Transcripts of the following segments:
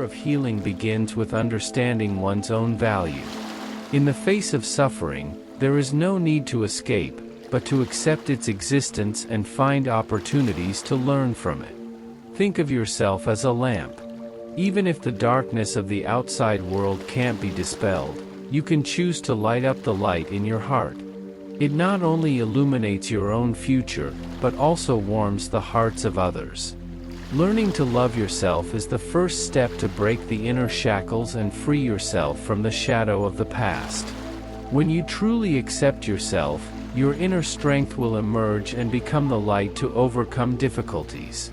power of healing begins with understanding one's own value. In the face of suffering, there is no need to escape, but to accept its existence and find opportunities to learn from it. Think of yourself as a lamp. Even if the darkness of the outside world can't be dispelled, you can choose to light up the light in your heart. It not only illuminates your own future, but also warms the hearts of others. Learning to love yourself is the first step to break the inner shackles and free yourself from the shadow of the past. When you truly accept yourself, your inner strength will emerge and become the light to overcome difficulties.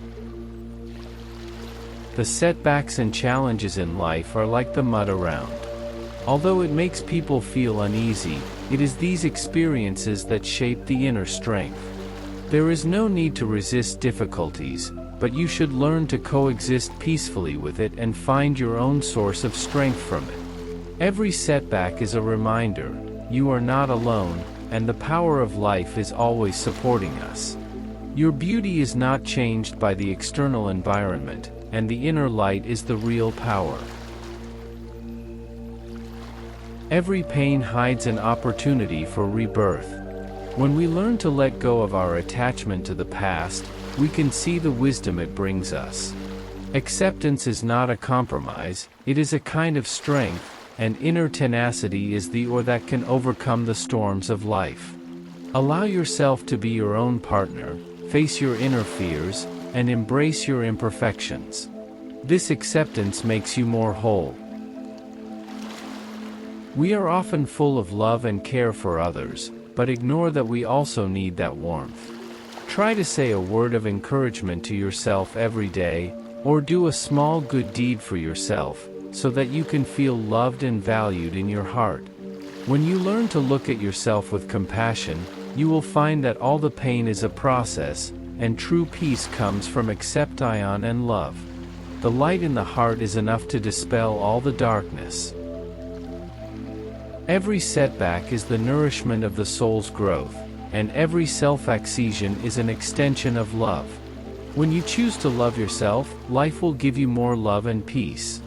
The setbacks and challenges in life are like the mud around. Although it makes people feel uneasy, it is these experiences that shape the inner strength. There is no need to resist difficulties, but you should learn to coexist peacefully with it and find your own source of strength from it. Every setback is a reminder, you are not alone, and the power of life is always supporting us. Your beauty is not changed by the external environment, and the inner light is the real power. Every pain hides an opportunity for rebirth. When we learn to let go of our attachment to the past, we can see the wisdom it brings us. Acceptance is not a compromise, it is a kind of strength, and inner tenacity is the ore that can overcome the storms of life. Allow yourself to be your own partner, face your inner fears, and embrace your imperfections. This acceptance makes you more whole. We are often full of love and care for others, but ignore that we also need that warmth. Try to say a word of encouragement to yourself every day, or do a small good deed for yourself, so that you can feel loved and valued in your heart. When you learn to look at yourself with compassion, you will find that all the pain is a process, and true peace comes from acceptance and love. The light in the heart is enough to dispel all the darkness. Every setback is the nourishment of the soul's growth, and every self-accession is an extension of love. When you choose to love yourself, life will give you more love and peace.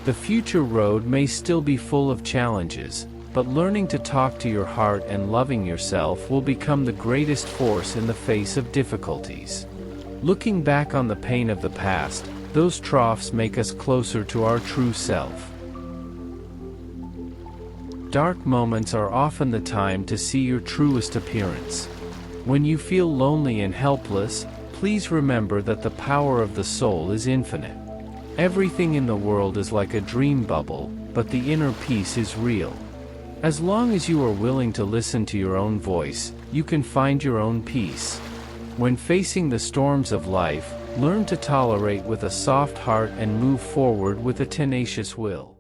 The future road may still be full of challenges, but learning to talk to your heart and loving yourself will become the greatest force in the face of difficulties. Looking back on the pain of the past, those troughs make us closer to our true self. Dark moments are often the time to see your truest appearance. When you feel lonely and helpless, please remember that the power of the soul is infinite. Everything in the world is like a dream bubble, but the inner peace is real. As long as you are willing to listen to your own voice, you can find your own peace. When facing the storms of life, learn to tolerate with a soft heart and move forward with a tenacious will.